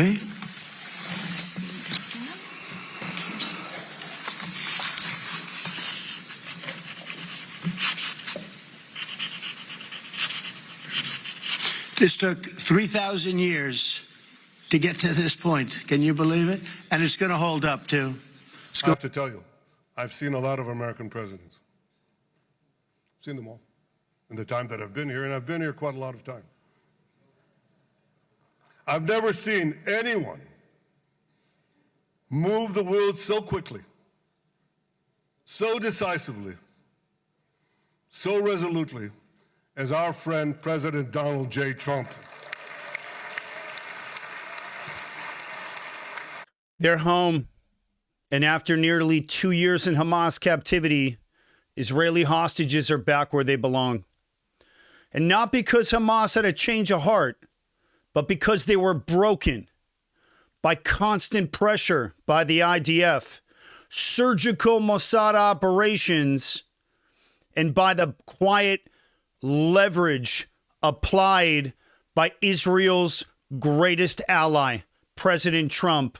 Okay. This took 3,000 years to get to this point. Can you believe it? And it's going to hold up, too. I have to tell you, I've seen a lot of American presidents. Seen them all in the time that I've been here, and I've been here quite a lot of time. I've never seen anyone move the world so quickly, so decisively, so resolutely as our friend President Donald J. Trump. They're home. And after nearly 2 years in Hamas captivity, Israeli hostages are back where they belong. And not because Hamas had a change of heart, but because they were broken by constant pressure by the IDF, surgical Mossad operations, and by the quiet leverage applied by Israel's greatest ally, President Trump,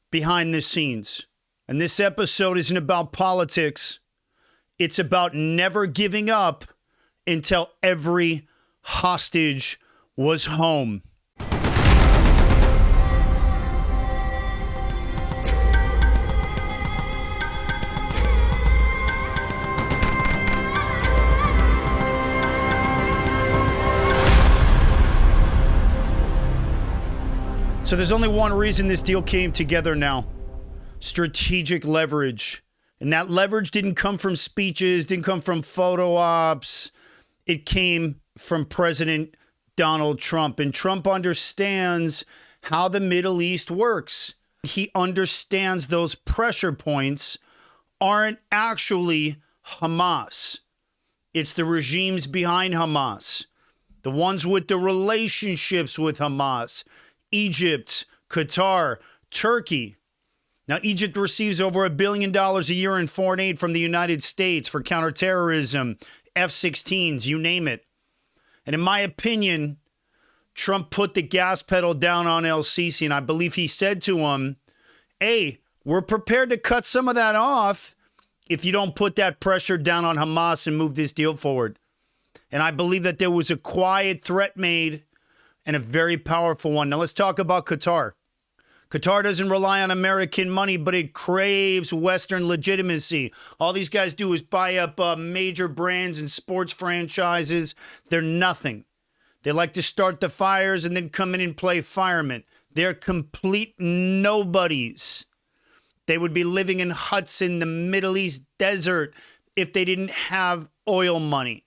behind the scenes. And this episode isn't about politics. It's about never giving up until every hostage was home. So there's only one reason this deal came together now. Strategic leverage. And that leverage didn't come from speeches, didn't come from photo ops. It came from President Donald Trump. And Trump understands how the Middle East works. He understands those pressure points aren't actually Hamas. It's the regimes behind Hamas. The ones with the relationships with Hamas. Egypt, Qatar, Turkey. Now, Egypt receives over $1 billion a year in foreign aid from the United States for counterterrorism, F-16s, you name it. And in my opinion, Trump put the gas pedal down on el-Sisi, and I believe he said to him, hey, we're prepared to cut some of that off if you don't put that pressure down on Hamas and move this deal forward. And I believe that there was a quiet threat made and a very powerful one. Now let's talk about Qatar. Qatar doesn't rely on American money, but it craves Western legitimacy. All these guys do is buy up major brands and sports franchises. They're nothing. They like to start the fires and then come in and play firemen. They're complete nobodies. They would be living in huts in the Middle East desert if they didn't have oil money.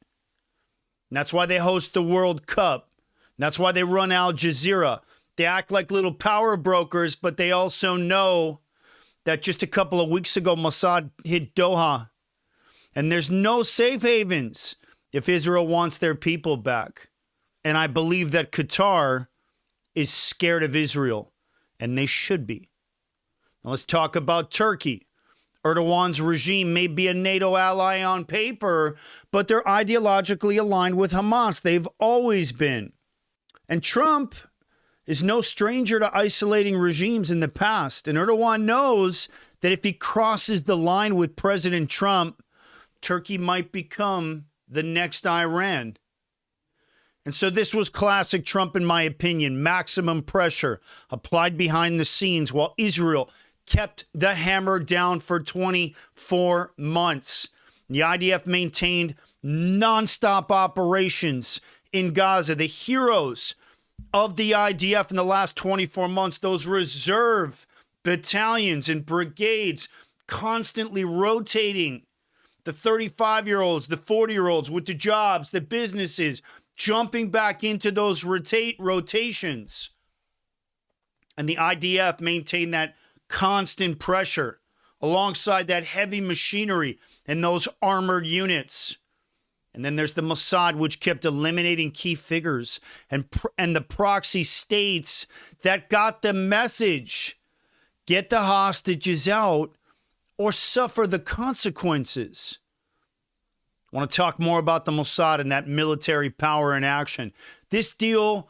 And that's why they host the World Cup. That's why they run Al Jazeera. They act like little power brokers, but they also know that just a couple of weeks ago, Mossad hit Doha. And there's no safe havens if Israel wants their people back. And I believe that Qatar is scared of Israel, and they should be. Now let's talk about Turkey. Erdogan's regime may be a NATO ally on paper, but they're ideologically aligned with Hamas. They've always been. And Trump is no stranger to isolating regimes in the past. And Erdogan knows that if he crosses the line with President Trump, Turkey might become the next Iran. And so this was classic Trump, in my opinion. Maximum pressure applied behind the scenes while Israel kept the hammer down for 24 months. The IDF maintained nonstop operations in Gaza. The heroes of the IDF in the last 24 months, those reserve battalions and brigades constantly rotating. The 35-year-olds, the 40-year-olds with the jobs, the businesses, jumping back into those rotations. And the IDF maintained that constant pressure alongside that heavy machinery and those armored units. And then there's the Mossad, which kept eliminating key figures, and the proxy states that got the message: get the hostages out or suffer the consequences. I want to talk more about the Mossad and that military power in action. This deal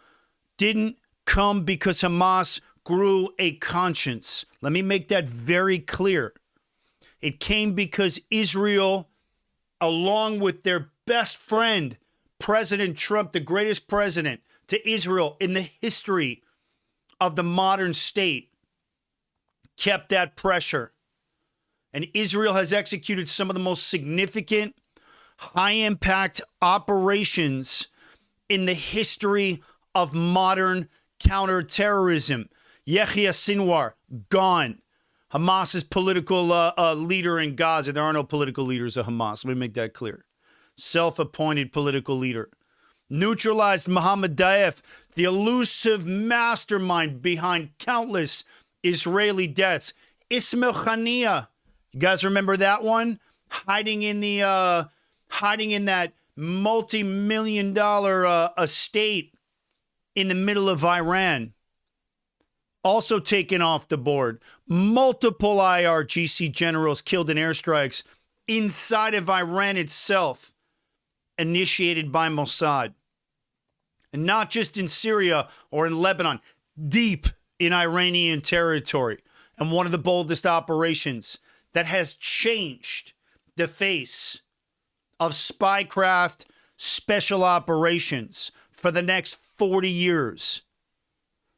didn't come because Hamas grew a conscience. Let me make that very clear. It came because Israel, along with their best friend, President Trump, the greatest president to Israel in the history of the modern state, kept that pressure. And Israel has executed some of the most significant, high-impact operations in the history of modern counterterrorism. Yahya Sinwar, gone. Hamas's political leader in Gaza. There are no political leaders of Hamas. Let me make that clear. Self-appointed political leader. Neutralized Mohammed Daif, the elusive mastermind behind countless Israeli deaths. Ismail Haniyeh, you guys remember that one? Hiding in that multi-million-dollar estate in the middle of Iran. Also taken off the board. Multiple IRGC generals killed in airstrikes inside of Iran itself, initiated by Mossad. And not just in Syria or in Lebanon, deep in Iranian territory. And one of the boldest operations that has changed the face of spycraft special operations for the next 40 years.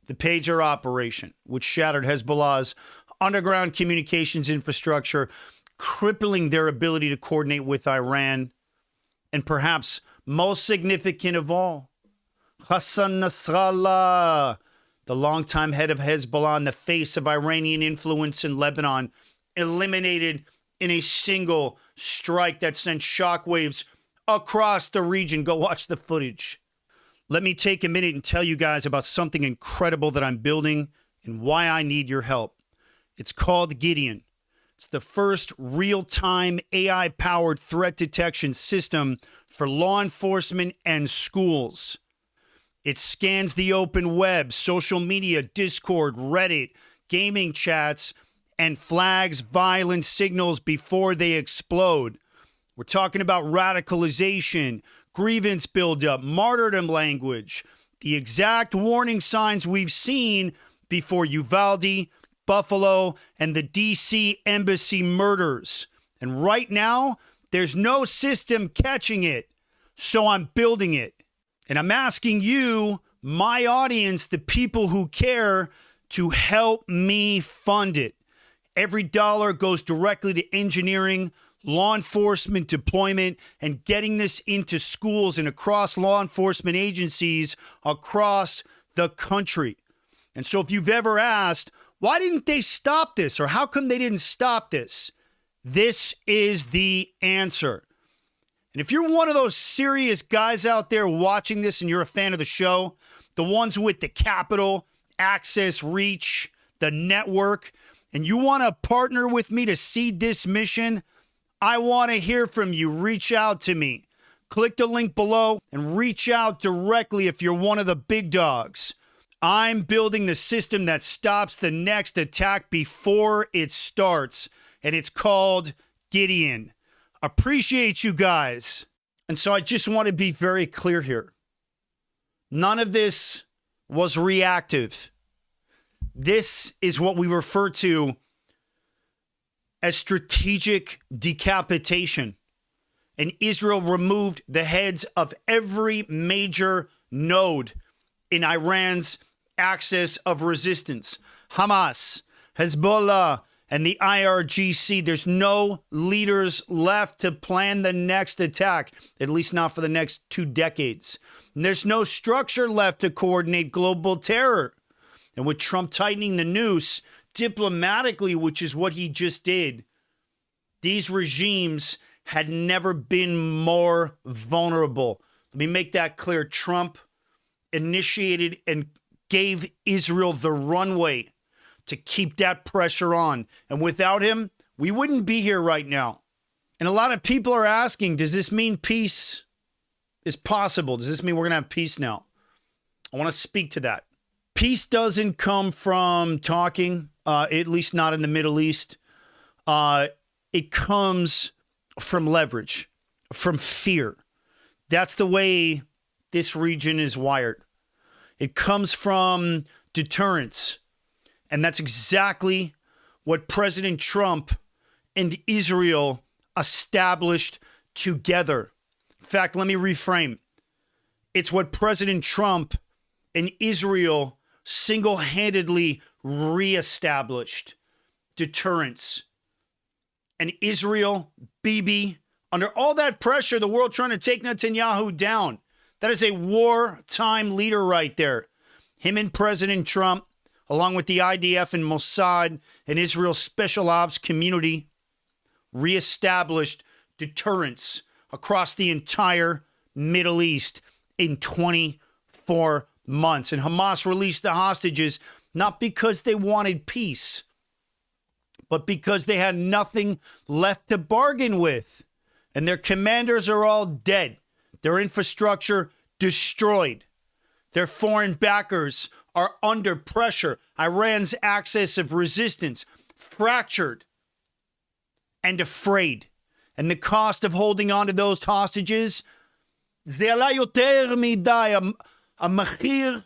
The Pager operation, which shattered Hezbollah's underground communications infrastructure, crippling their ability to coordinate with Iran. And perhaps most significant of all, Hassan Nasrallah, the longtime head of Hezbollah and the face of Iranian influence in Lebanon, eliminated in a single strike that sent shockwaves across the region. Go watch the footage. Let me take a minute and tell you guys about something incredible that I'm building and why I need your help. It's called Gideon. It's the first real-time AI-powered threat detection system for law enforcement and schools. It scans the open web, social media, Discord, Reddit, gaming chats, and flags violent signals before they explode. We're talking about radicalization, grievance buildup, martyrdom language, the exact warning signs we've seen before Uvalde, Buffalo, and the D.C. embassy murders. And right now, there's no system catching it, so I'm building it. And I'm asking you, my audience, the people who care, to help me fund it. Every dollar goes directly to engineering, law enforcement deployment, and getting this into schools and across law enforcement agencies across the country. And so if you've ever asked, why didn't they stop this? Or how come they didn't stop this? This is the answer. And if you're one of those serious guys out there watching this and you're a fan of the show, the ones with the capital, access, reach, the network, and you want to partner with me to seed this mission, I want to hear from you. Reach out to me. Click the link below and reach out directly if you're one of the big dogs. I'm building the system that stops the next attack before it starts, and it's called Gideon. Appreciate you guys. And so I just want to be very clear here. None of this was reactive. This is what we refer to as strategic decapitation. And Israel removed the heads of every major node in Iran's axis of resistance. Hamas, Hezbollah, and the IRGC. There's no leaders left to plan the next attack, at least not for the next 2 decades. And there's no structure left to coordinate global terror. And with Trump tightening the noose diplomatically, which is what he just did, these regimes had never been more vulnerable. Let me make that clear. Trump initiated and gave Israel the runway to keep that pressure on. And without him, we wouldn't be here right now. And a lot of people are asking, does this mean peace is possible? Does this mean we're going to have peace now? I want to speak to that. Peace doesn't come from talking, at least not in the Middle East. It comes from leverage, from fear. That's the way this region is wired. It comes from deterrence. And that's exactly what President Trump and Israel established together. In fact, let me reframe. It's what President Trump and Israel single-handedly reestablished: deterrence. And Israel, Bibi, under all that pressure, the world trying to take Netanyahu down. That is a wartime leader right there. Him and President Trump, along with the IDF and Mossad and Israel's special ops community, reestablished deterrence across the entire Middle East in 24 months. And Hamas released the hostages not because they wanted peace, but because they had nothing left to bargain with. And their commanders are all dead. Their infrastructure destroyed. Their foreign backers are under pressure. Iran's axis of resistance fractured and afraid. And the cost of holding on to those hostages, זה עלה יותר מדי. המחיר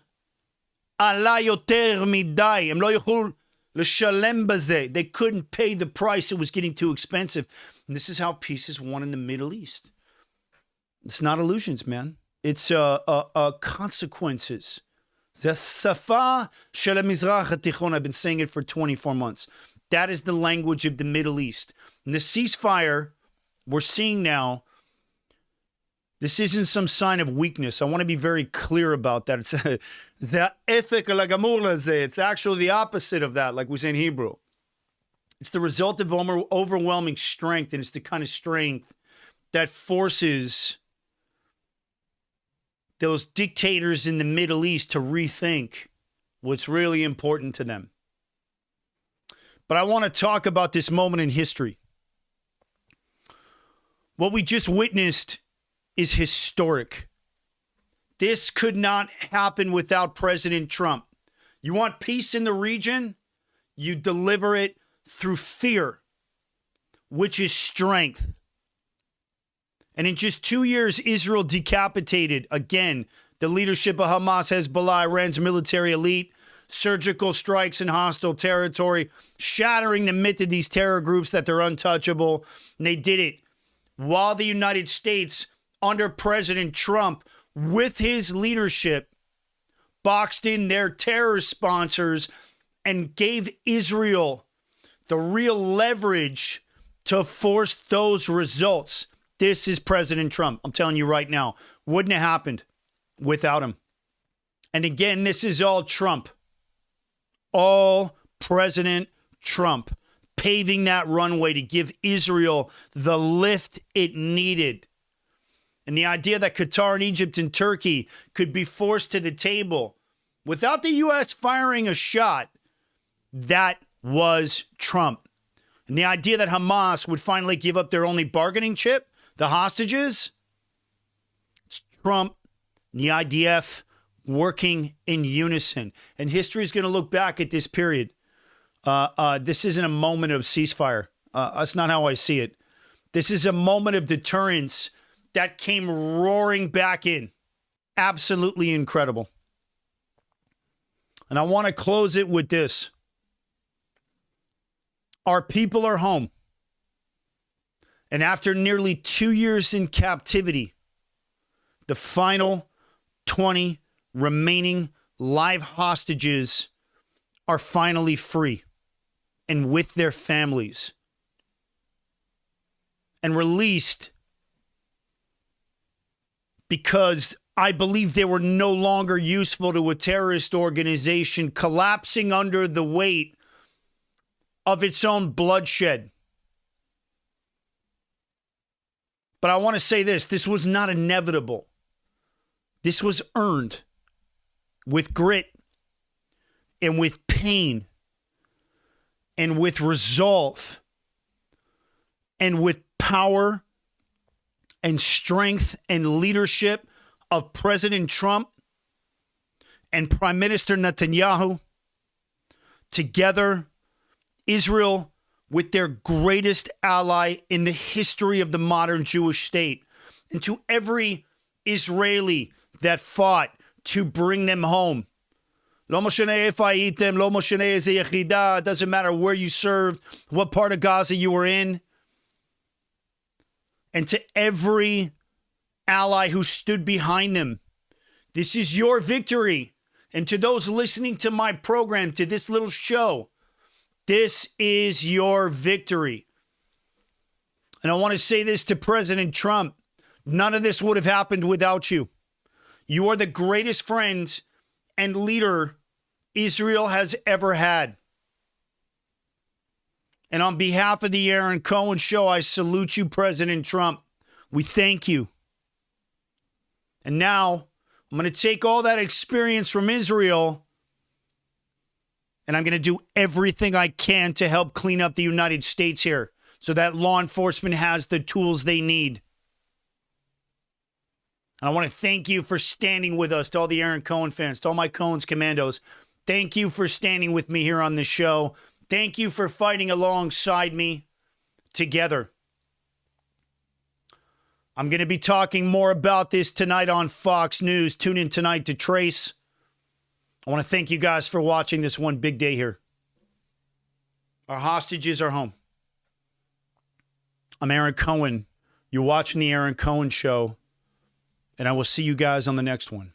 עלה יותר מדי. הם לא יכלו לשלם בזה. They couldn't pay the price. It was getting too expensive. And this is how peace is won in the Middle East. It's not illusions, man. It's consequences. זה השפה של המזרח התיכון. I've been saying it for 24 months. That is the language of the Middle East. And the ceasefire we're seeing now, this isn't some sign of weakness. I want to be very clear about that. It's actually the opposite of that, like we say in Hebrew. It's the result of overwhelming strength, and it's the kind of strength that forces those dictators in the Middle East to rethink what's really important to them. But I want to talk about this moment in history. What we just witnessed is historic. This could not happen without President Trump. You want peace in the region? You deliver it through fear, which is strength. And in just 2 years, Israel decapitated, again, the leadership of Hamas, Hezbollah, Iran's military elite, surgical strikes in hostile territory, shattering the myth of these terror groups that they're untouchable. And they did it while the United States, under President Trump, with his leadership, boxed in their terror sponsors and gave Israel the real leverage to force those results. This is President Trump. I'm telling you right now, wouldn't have happened without him. And again, this is all Trump. All President Trump paving that runway to give Israel the lift it needed. And the idea that Qatar and Egypt and Turkey could be forced to the table without the U.S. firing a shot, that was Trump. And the idea that Hamas would finally give up their only bargaining chip, the hostages, it's Trump and the IDF working in unison. And history is going to look back at this period. This isn't a moment of ceasefire. That's not how I see it. This is a moment of deterrence that came roaring back in. Absolutely incredible. And I want to close it with this. Our people are home. And after nearly 2 years in captivity, the final 20 remaining live hostages are finally free and with their families and released because I believe they were no longer useful to a terrorist organization collapsing under the weight of its own bloodshed. But I want to say this was not inevitable. This was earned with grit and with pain and with resolve and with power and strength and leadership of President Trump and Prime Minister Netanyahu. Together, Israel, with their greatest ally in the history of the modern Jewish state, and to every Israeli that fought to bring them home, Lo moshene ifa item, lo moshene eze yechida. It doesn't matter where you served, what part of Gaza you were in. And to every ally who stood behind them, this is your victory. And to those listening to my program, to this little show, this is your victory. And I want to say this to President Trump. None of this would have happened without you. You are the greatest friend and leader Israel has ever had. And on behalf of the Aaron Cohen Show, I salute you, President Trump. We thank you. And now, I'm going to take all that experience from Israel, and I'm going to do everything I can to help clean up the United States here so that law enforcement has the tools they need. And I want to thank you for standing with us, to all the Aaron Cohen fans, to all my Cohen's commandos. Thank you for standing with me here on this show. Thank you for fighting alongside me together. I'm going to be talking more about this tonight on Fox News. Tune in tonight to Trace. I want to thank you guys for watching this one big day here. Our hostages are home. I'm Aaron Cohen. You're watching the Aaron Cohen Show. And I will see you guys on the next one.